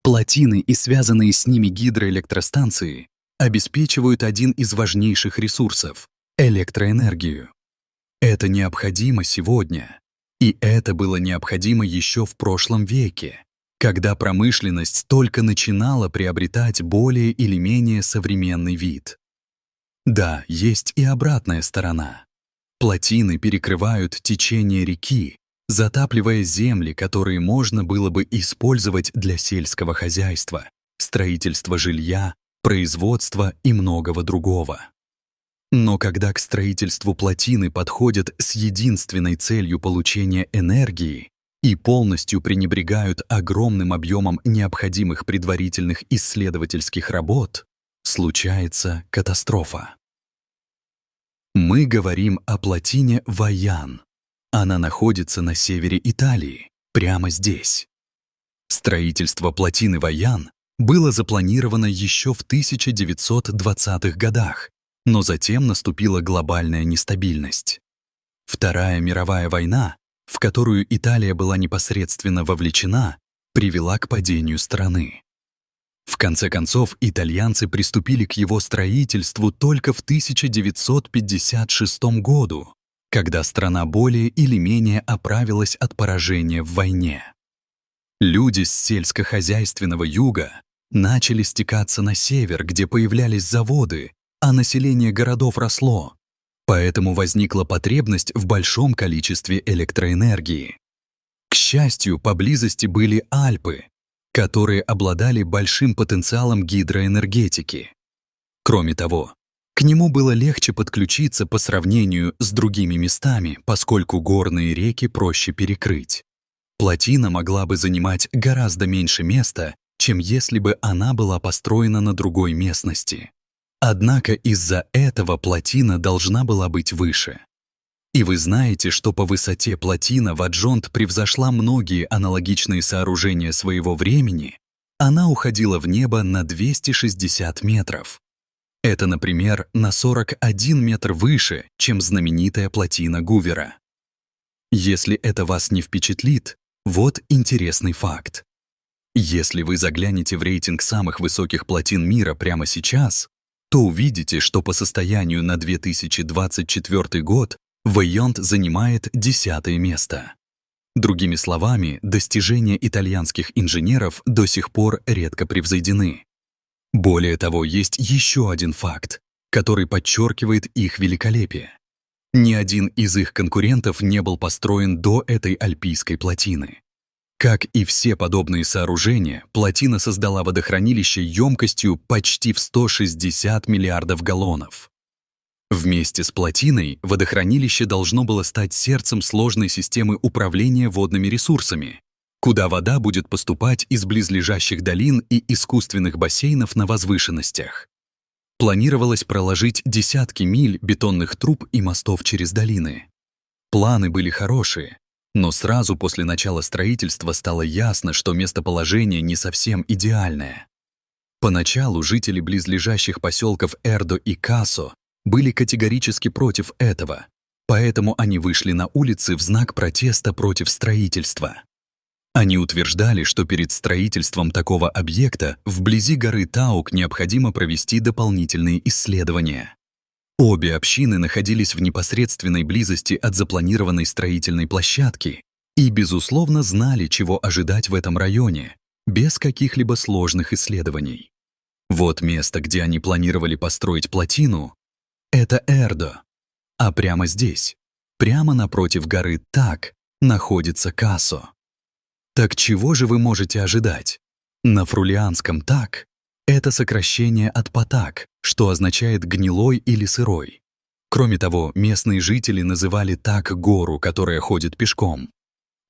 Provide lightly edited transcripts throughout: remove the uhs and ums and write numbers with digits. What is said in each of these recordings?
Плотины и связанные с ними гидроэлектростанции обеспечивают один из важнейших ресурсов — электроэнергию. Это необходимо сегодня, и это было необходимо еще в прошлом веке, когда промышленность только начинала приобретать более или менее современный вид. Да, есть и обратная сторона. Плотины перекрывают течение реки, затапливая земли, которые можно было бы использовать для сельского хозяйства, строительства жилья, производства и многого другого. Но когда к строительству плотины подходят с единственной целью получения энергии и полностью пренебрегают огромным объемом необходимых предварительных исследовательских работ, случается катастрофа. Мы говорим о плотине Ваян. Она находится на севере Италии, прямо здесь. Строительство плотины Ваян было запланировано еще в 1920-х годах, но затем наступила глобальная нестабильность. Вторая мировая война, в которую Италия была непосредственно вовлечена, привела к падению страны. В конце концов, итальянцы приступили к его строительству только в 1956 году, когда страна более или менее оправилась от поражения в войне. Люди с сельскохозяйственного юга начали стекаться на север, где появлялись заводы, а население городов росло, поэтому возникла потребность в большом количестве электроэнергии. К счастью, поблизости были Альпы, которые обладали большим потенциалом гидроэнергетики. Кроме того, к нему было легче подключиться по сравнению с другими местами, поскольку горные реки проще перекрыть. Плотина могла бы занимать гораздо меньше места, чем если бы она была построена на другой местности. Однако из-за этого плотина должна была быть выше. И вы знаете, что по высоте плотина Ваджонт превзошла многие аналогичные сооружения своего времени, она уходила в небо на 260 метров. Это, например, на 41 метр выше, чем знаменитая плотина Гувера. Если это вас не впечатлит, вот интересный факт. Если вы заглянете в рейтинг самых высоких плотин мира прямо сейчас, то увидите, что по состоянию на 2024 год Ваянт занимает 10-е место. Другими словами, достижения итальянских инженеров до сих пор редко превзойдены. Более того, есть еще один факт, который подчеркивает их великолепие. Ни один из их конкурентов не был построен до этой альпийской плотины. Как и все подобные сооружения, плотина создала водохранилище емкостью почти в 160 миллиардов галлонов. Вместе с плотиной водохранилище должно было стать сердцем сложной системы управления водными ресурсами, куда вода будет поступать из близлежащих долин и искусственных бассейнов на возвышенностях. Планировалось проложить десятки миль бетонных труб и мостов через долины. Планы были хорошие, но сразу после начала строительства стало ясно, что местоположение не совсем идеальное. Поначалу жители близлежащих поселков Эрдо и Касо были категорически против этого, поэтому они вышли на улицы в знак протеста против строительства. Они утверждали, что перед строительством такого объекта вблизи горы Таук необходимо провести дополнительные исследования. Обе общины находились в непосредственной близости от запланированной строительной площадки и, безусловно, знали, чего ожидать в этом районе, без каких-либо сложных исследований. Вот место, где они планировали построить плотину, это Эрдо, а прямо здесь, прямо напротив горы Так, находится Касо. Так чего же вы можете ожидать? На фрулианском «так» — это сокращение от «патак», что означает «гнилой» или «сырой». Кроме того, местные жители называли Так гору, которая ходит пешком.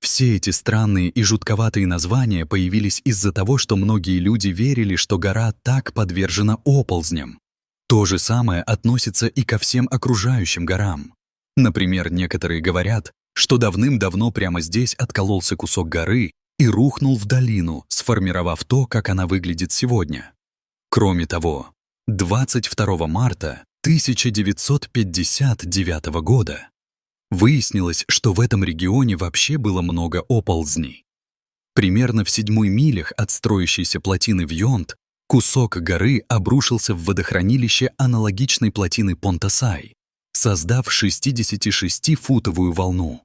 Все эти странные и жутковатые названия появились из-за того, что многие люди верили, что гора Так подвержена оползням. То же самое относится и ко всем окружающим горам. Например, некоторые говорят, что давным-давно прямо здесь откололся кусок горы и рухнул в долину, сформировав то, как она выглядит сегодня. Кроме того, 22 марта 1959 года выяснилось, что в этом регионе вообще было много оползней. Примерно в 7 милях от строящейся плотины Вьонт кусок горы обрушился в водохранилище аналогичной плотины Понтасай, создав 66-футовую волну.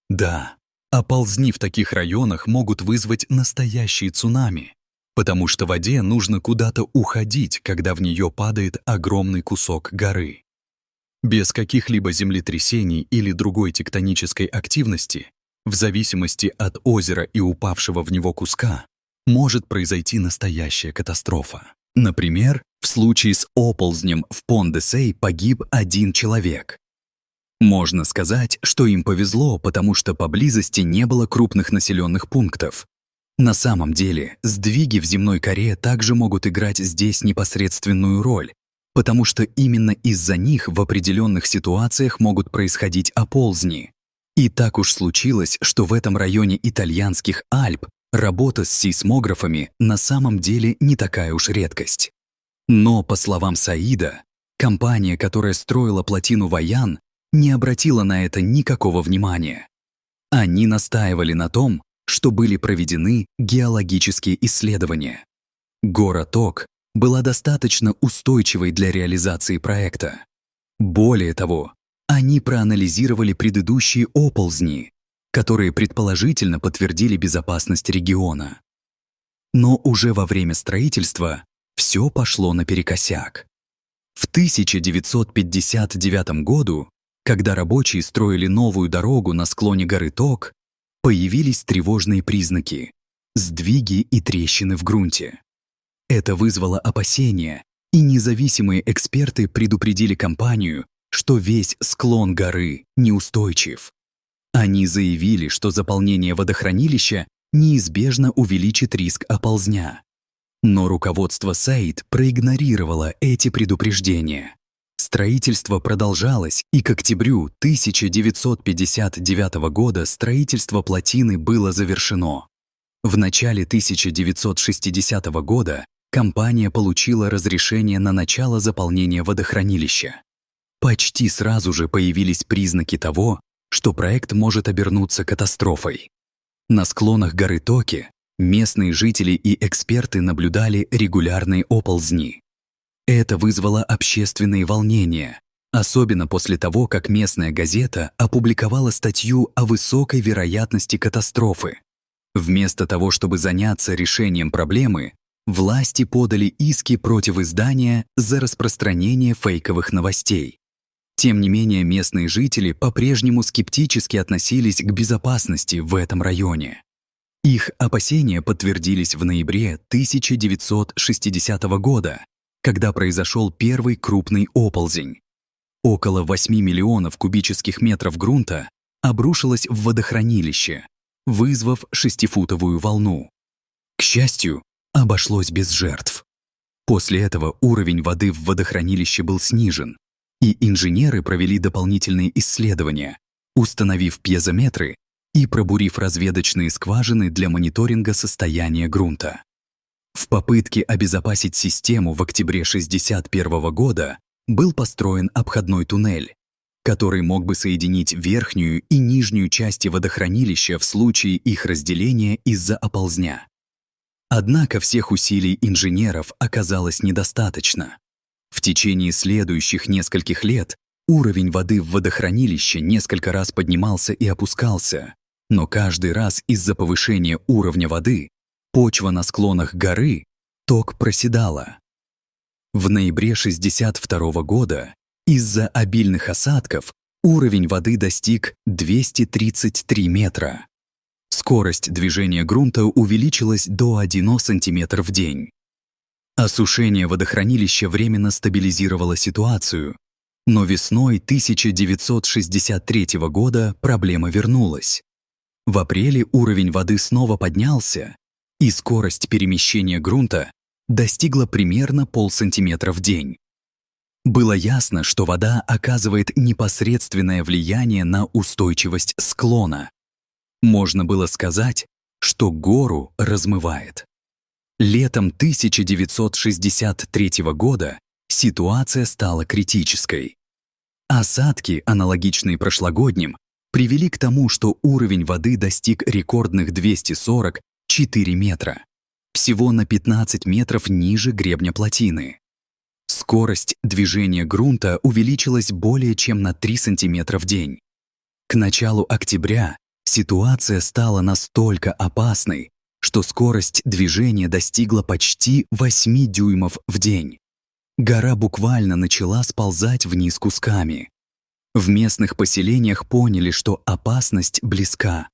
Да, оползни в таких районах могут вызвать настоящие цунами, потому что воде нужно куда-то уходить, когда в нее падает огромный кусок горы. Без каких-либо землетрясений или другой тектонической активности, в зависимости от озера и упавшего в него куска, может произойти настоящая катастрофа. Например, в случае с оползнем в Пон-де-Сей погиб 1 человек. Можно сказать, что им повезло, потому что поблизости не было крупных населенных пунктов. На самом деле, сдвиги в земной коре также могут играть здесь непосредственную роль, потому что именно из-за них в определенных ситуациях могут происходить оползни. И так уж случилось, что в этом районе итальянских Альп работа с сейсмографами на самом деле не такая уж редкость. Но, по словам Саида, компания, которая строила плотину Ваян, не обратила на это никакого внимания. Они настаивали на том, что были проведены геологические исследования. Гора Ток была достаточно устойчивой для реализации проекта. Более того, они проанализировали предыдущие оползни, которые предположительно подтвердили безопасность региона. Но уже во время строительства все пошло наперекосяк. В 1959 году, когда рабочие строили новую дорогу на склоне горы Ток, появились тревожные признаки – сдвиги и трещины в грунте. Это вызвало опасения, и независимые эксперты предупредили компанию, что весь склон горы неустойчив. Они заявили, что заполнение водохранилища неизбежно увеличит риск оползня. Но руководство Саид проигнорировало эти предупреждения. Строительство продолжалось, и к октябрю 1959 года строительство плотины было завершено. В начале 1960 года компания получила разрешение на начало заполнения водохранилища. Почти сразу же появились признаки того, что проект может обернуться катастрофой. На склонах горы Токи местные жители и эксперты наблюдали регулярные оползни. Это вызвало общественные волнения, особенно после того, как местная газета опубликовала статью о высокой вероятности катастрофы. Вместо того, чтобы заняться решением проблемы, власти подали иски против издания за распространение фейковых новостей. Тем не менее, местные жители по-прежнему скептически относились к безопасности в этом районе. Их опасения подтвердились в ноябре 1960 года, когда произошел первый крупный оползень. Около 8 миллионов кубических метров грунта обрушилось в водохранилище, вызвав 6-футовую волну. К счастью, обошлось без жертв. После этого уровень воды в водохранилище был снижен, и инженеры провели дополнительные исследования, установив пьезометры и пробурив разведочные скважины для мониторинга состояния грунта. В попытке обезопасить систему в октябре 1961 года был построен обходной туннель, который мог бы соединить верхнюю и нижнюю части водохранилища в случае их разделения из-за оползня. Однако всех усилий инженеров оказалось недостаточно. В течение следующих нескольких лет уровень воды в водохранилище несколько раз поднимался и опускался, но каждый раз из-за повышения уровня воды почва на склонах горы Ток проседала. В ноябре 1962 года из-за обильных осадков уровень воды достиг 233 метра. Скорость движения грунта увеличилась до 1 см в день. Осушение водохранилища временно стабилизировало ситуацию, но весной 1963 года проблема вернулась. В апреле уровень воды снова поднялся, и скорость перемещения грунта достигла примерно полсантиметра в день. Было ясно, что вода оказывает непосредственное влияние на устойчивость склона. Можно было сказать, что гору размывает. Летом 1963 года ситуация стала критической. Осадки, аналогичные прошлогодним, привели к тому, что уровень воды достиг рекордных 4 метра. Всего на 15 метров ниже гребня плотины. Скорость движения грунта увеличилась более чем на 3 сантиметра в день. К началу октября ситуация стала настолько опасной, что скорость движения достигла почти 8 дюймов в день. Гора буквально начала сползать вниз кусками. В местных поселениях поняли, что опасность близка.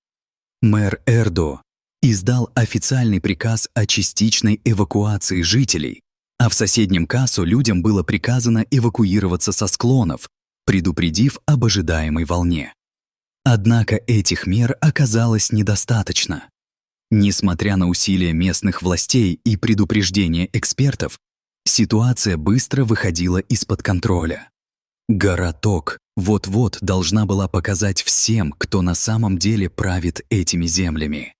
Мэр Эрдо издал официальный приказ о частичной эвакуации жителей, а в соседнем Касо людям было приказано эвакуироваться со склонов, предупредив об ожидаемой волне. Однако этих мер оказалось недостаточно. Несмотря на усилия местных властей и предупреждения экспертов, ситуация быстро выходила из-под контроля. Гора Ток вот-вот должна была показать всем, кто на самом деле правит этими землями.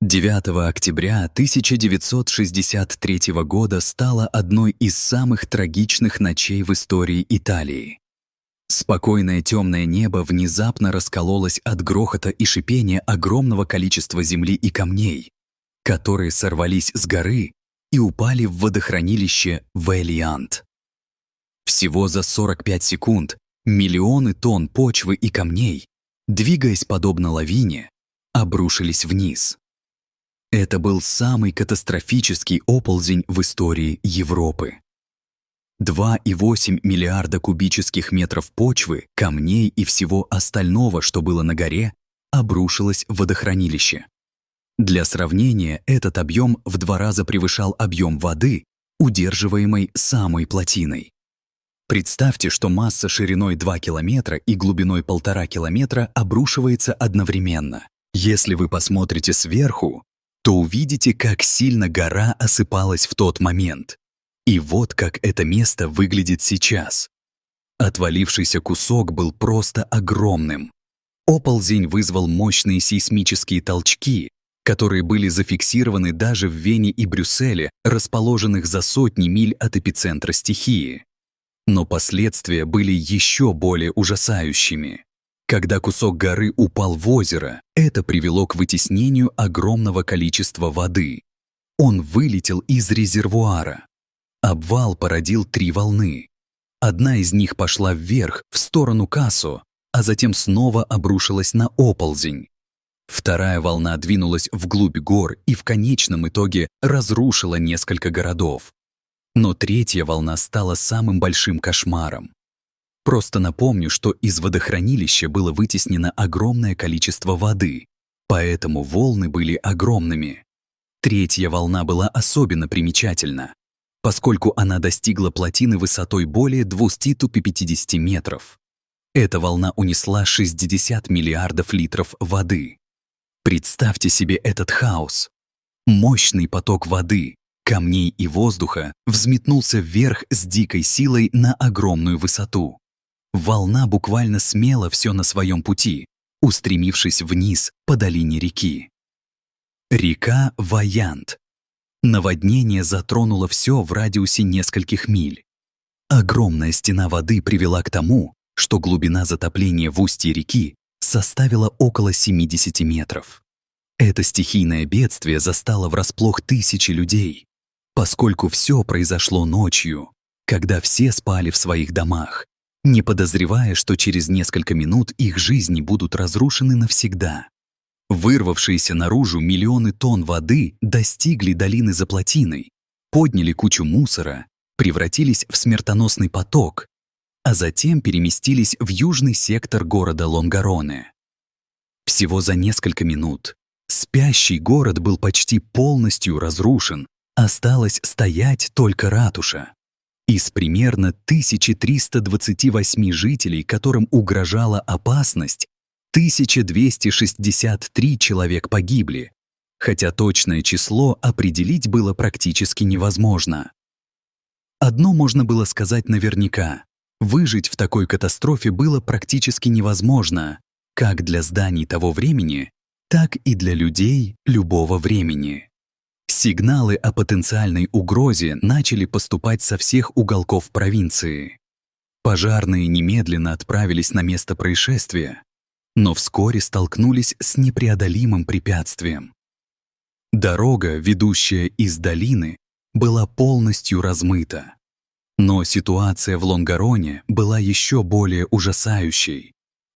9 октября 1963 года стала одной из самых трагичных ночей в истории Италии. Спокойное темное небо внезапно раскололось от грохота и шипения огромного количества земли и камней, которые сорвались с горы и упали в водохранилище Вэлиант. Всего за 45 секунд миллионы тонн почвы и камней, двигаясь подобно лавине, обрушились вниз. Это был самый катастрофический оползень в истории Европы. 2,8 миллиарда кубических метров почвы, камней и всего остального, что было на горе, обрушилось в водохранилище. Для сравнения, этот объем в 2 раза превышал объем воды, удерживаемой самой плотиной. Представьте, что масса шириной 2 километра и глубиной 1,5 километра обрушивается одновременно. Если вы посмотрите сверху, то увидите, как сильно гора осыпалась в тот момент. И вот как это место выглядит сейчас. Отвалившийся кусок был просто огромным. Оползень вызвал мощные сейсмические толчки, которые были зафиксированы даже в Вене и Брюсселе, расположенных за сотни миль от эпицентра стихии. Но последствия были еще более ужасающими. Когда кусок горы упал в озеро, это привело к вытеснению огромного количества воды. Он вылетел из резервуара. Обвал породил 3 волны. Одна из них пошла вверх, в сторону Касо, а затем снова обрушилась на оползень. Вторая волна двинулась вглубь гор и в конечном итоге разрушила несколько городов. Но третья волна стала самым большим кошмаром. Просто напомню, что из водохранилища было вытеснено огромное количество воды, поэтому волны были огромными. Третья волна была особенно примечательна, поскольку она достигла плотины высотой более 250 метров. Эта волна унесла 60 миллиардов литров воды. Представьте себе этот хаос. Мощный поток воды, камней и воздуха взметнулся вверх с дикой силой на огромную высоту. Волна буквально смела все на своем пути, устремившись вниз по долине реки. Река Ваянт. Наводнение затронуло все в радиусе нескольких миль. Огромная стена воды привела к тому, что глубина затопления в устье реки составила около 70 метров. Это стихийное бедствие застало врасплох тысячи людей, поскольку все произошло ночью, когда все спали в своих домах, не подозревая, что через несколько минут их жизни будут разрушены навсегда. Вырвавшиеся наружу миллионы тонн воды достигли долины за плотиной, подняли кучу мусора, превратились в смертоносный поток, а затем переместились в южный сектор города Лонгароне. Всего за несколько минут спящий город был почти полностью разрушен, осталась стоять только ратуша. Из примерно 1328 жителей, которым угрожала опасность, 1263 человек погибли, хотя точное число определить было практически невозможно. Одно можно было сказать наверняка: выжить в такой катастрофе было практически невозможно, как для зданий того времени, так и для людей любого времени. Сигналы о потенциальной угрозе начали поступать со всех уголков провинции. Пожарные немедленно отправились на место происшествия, но вскоре столкнулись с непреодолимым препятствием. Дорога, ведущая из долины, была полностью размыта. Но ситуация в Лонгароне была еще более ужасающей.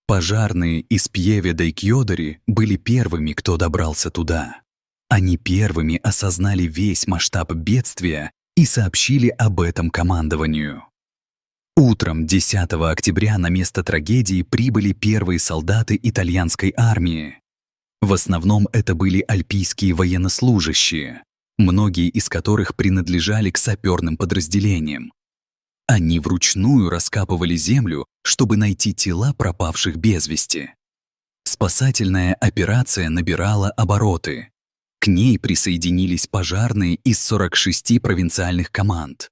Пожарные из Пьеве-дей-Кьодори были первыми, кто добрался туда. Они первыми осознали весь масштаб бедствия и сообщили об этом командованию. Утром 10 октября на место трагедии прибыли первые солдаты итальянской армии. В основном это были альпийские военнослужащие, многие из которых принадлежали к саперным подразделениям. Они вручную раскапывали землю, чтобы найти тела пропавших без вести. Спасательная операция набирала обороты. К ней присоединились пожарные из 46 провинциальных команд.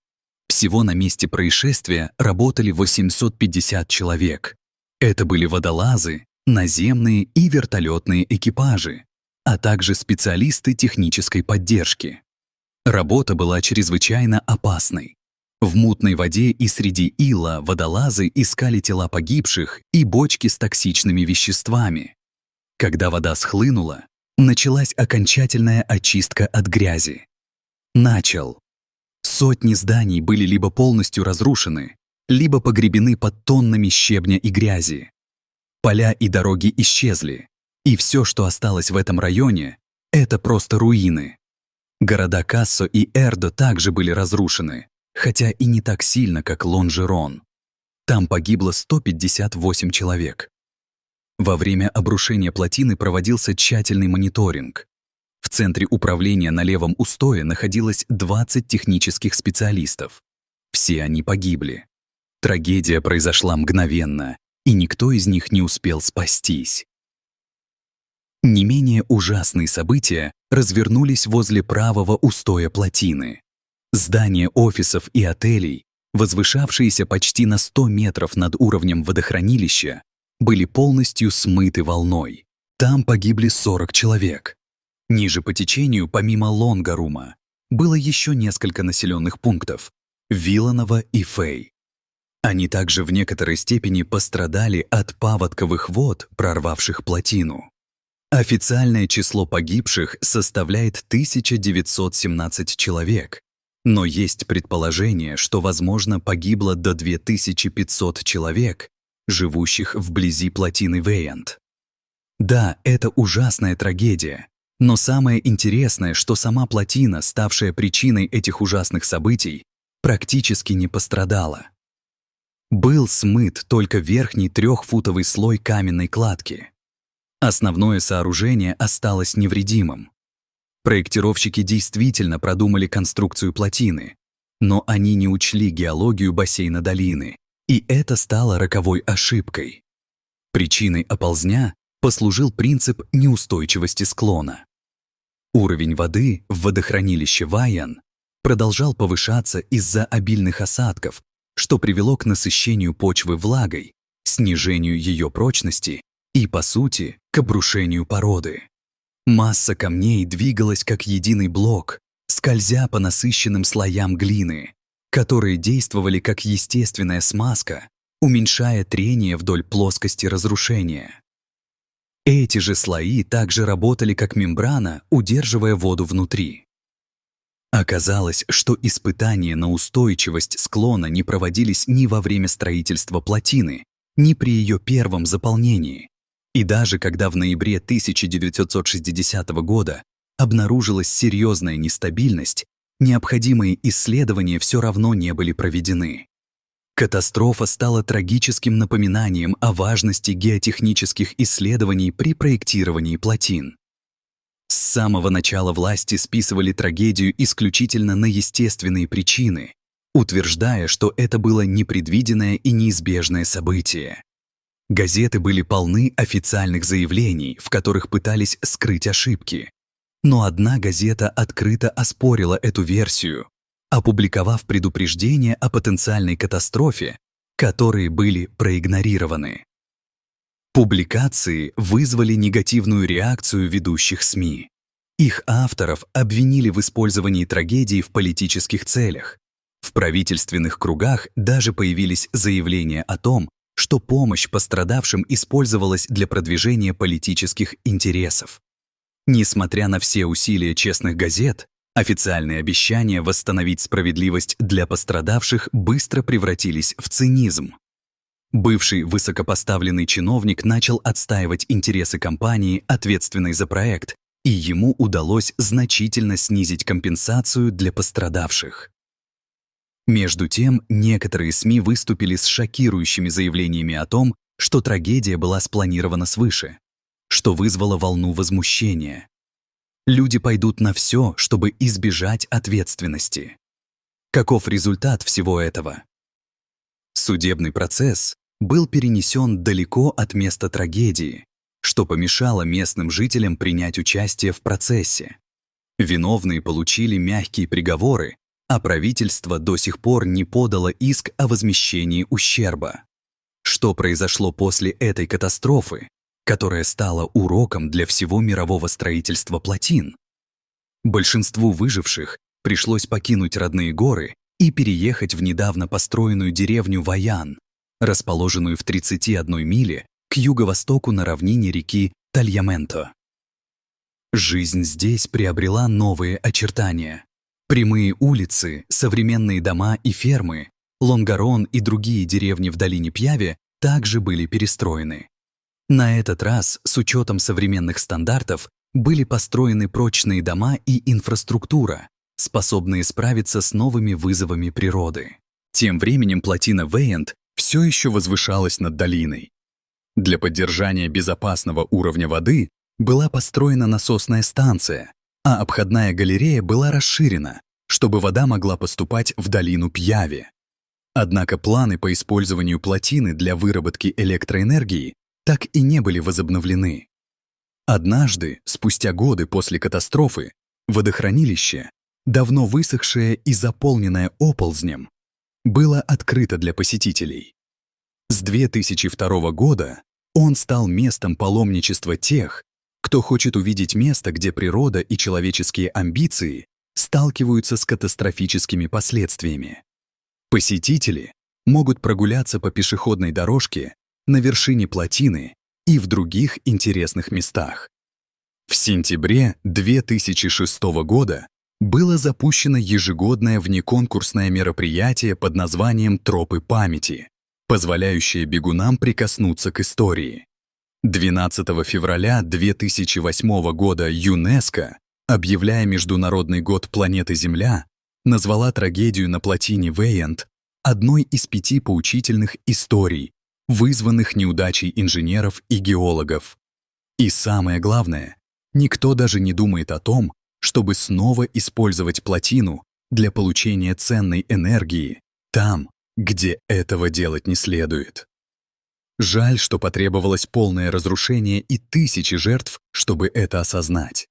Всего на месте происшествия работали 850 человек. Это были водолазы, наземные и вертолетные экипажи, а также специалисты технической поддержки. Работа была чрезвычайно опасной. В мутной воде и среди ила водолазы искали тела погибших и бочки с токсичными веществами. Когда вода схлынула, началась окончательная очистка от грязи. Сотни зданий были либо полностью разрушены, либо погребены под тоннами щебня и грязи. Поля и дороги исчезли, и все, что осталось в этом районе, это просто руины. Города Кассо и Эрдо также были разрушены, хотя и не так сильно, как Лонжерон. Там погибло 158 человек. Во время обрушения плотины проводился тщательный мониторинг. В центре управления на левом устое находилось 20 технических специалистов. Все они погибли. Трагедия произошла мгновенно, и никто из них не успел спастись. Не менее ужасные события развернулись возле правого устоя плотины. Здания офисов и отелей, возвышавшиеся почти на 100 метров над уровнем водохранилища, были полностью смыты волной. Там погибли 40 человек. Ниже по течению, помимо Лонгарума, было еще несколько населенных пунктов – Виланово и Фей. Они также в некоторой степени пострадали от паводковых вод, прорвавших плотину. Официальное число погибших составляет 1917 человек, но есть предположение, что, возможно, погибло до 2500 человек, живущих вблизи плотины Вейант. Да, это ужасная трагедия, но самое интересное, что сама плотина, ставшая причиной этих ужасных событий, практически не пострадала. Был смыт только верхний 3-футовый слой каменной кладки. Основное сооружение осталось невредимым. Проектировщики действительно продумали конструкцию плотины, но они не учли геологию бассейна долины, и это стало роковой ошибкой. Причиной оползня послужил принцип неустойчивости склона. Уровень воды в водохранилище Вайян продолжал повышаться из-за обильных осадков, что привело к насыщению почвы влагой, снижению ее прочности и, по сути, к обрушению породы. Масса камней двигалась как единый блок, скользя по насыщенным слоям глины, которые действовали как естественная смазка, уменьшая трение вдоль плоскости разрушения. Эти же слои также работали как мембрана, удерживая воду внутри. Оказалось, что испытания на устойчивость склона не проводились ни во время строительства плотины, ни при ее первом заполнении. И даже когда в ноябре 1960 года обнаружилась серьезная нестабильность, необходимые исследования все равно не были проведены. Катастрофа стала трагическим напоминанием о важности геотехнических исследований при проектировании плотин. С самого начала власти списывали трагедию исключительно на естественные причины, утверждая, что это было непредвиденное и неизбежное событие. Газеты были полны официальных заявлений, в которых пытались скрыть ошибки. Но одна газета открыто оспорила эту версию, опубликовав предупреждения о потенциальной катастрофе, которые были проигнорированы. Публикации вызвали негативную реакцию ведущих СМИ. Их авторов обвинили в использовании трагедии в политических целях. В правительственных кругах даже появились заявления о том, что помощь пострадавшим использовалась для продвижения политических интересов. Несмотря на все усилия честных газет, официальные обещания восстановить справедливость для пострадавших быстро превратились в цинизм. Бывший высокопоставленный чиновник начал отстаивать интересы компании, ответственной за проект, и ему удалось значительно снизить компенсацию для пострадавших. Между тем, некоторые СМИ выступили с шокирующими заявлениями о том, что трагедия была спланирована свыше, что вызвало волну возмущения. Люди пойдут на все, чтобы избежать ответственности. Каков результат всего этого? Судебный процесс был перенесен далеко от места трагедии, что помешало местным жителям принять участие в процессе. Виновные получили мягкие приговоры, а правительство до сих пор не подало иск о возмещении ущерба. Что произошло после этой катастрофы, которая стала уроком для всего мирового строительства плотин? Большинству выживших пришлось покинуть родные горы и переехать в недавно построенную деревню Ваян, расположенную в 31 миле к юго-востоку на равнине реки Тальяменто. Жизнь здесь приобрела новые очертания. Прямые улицы, современные дома и фермы, Лонгарон и другие деревни в долине Пьяве также были перестроены. На этот раз, с учетом современных стандартов, были построены прочные дома и инфраструктура, способные справиться с новыми вызовами природы. Тем временем плотина Вейент все еще возвышалась над долиной. Для поддержания безопасного уровня воды была построена насосная станция, а обходная галерея была расширена, чтобы вода могла поступать в долину Пьяве. Однако планы по использованию плотины для выработки электроэнергии так и не были возобновлены. Однажды, спустя годы после катастрофы, водохранилище, давно высохшее и заполненное оползнем, было открыто для посетителей. С 2002 года он стал местом паломничества тех, кто хочет увидеть место, где природа и человеческие амбиции сталкиваются с катастрофическими последствиями. Посетители могут прогуляться по пешеходной дорожке на вершине плотины и в других интересных местах. В сентябре 2006 года было запущено ежегодное внеконкурсное мероприятие под названием «Тропы памяти», позволяющее бегунам прикоснуться к истории. 12 февраля 2008 года ЮНЕСКО, объявляя Международный год планеты Земля, назвала трагедию на плотине Вейент одной из 5 поучительных историй, вызванных неудачей инженеров и геологов. И самое главное, никто даже не думает о том, чтобы снова использовать плотину для получения ценной энергии там, где этого делать не следует. Жаль, что потребовалось полное разрушение и тысячи жертв, чтобы это осознать.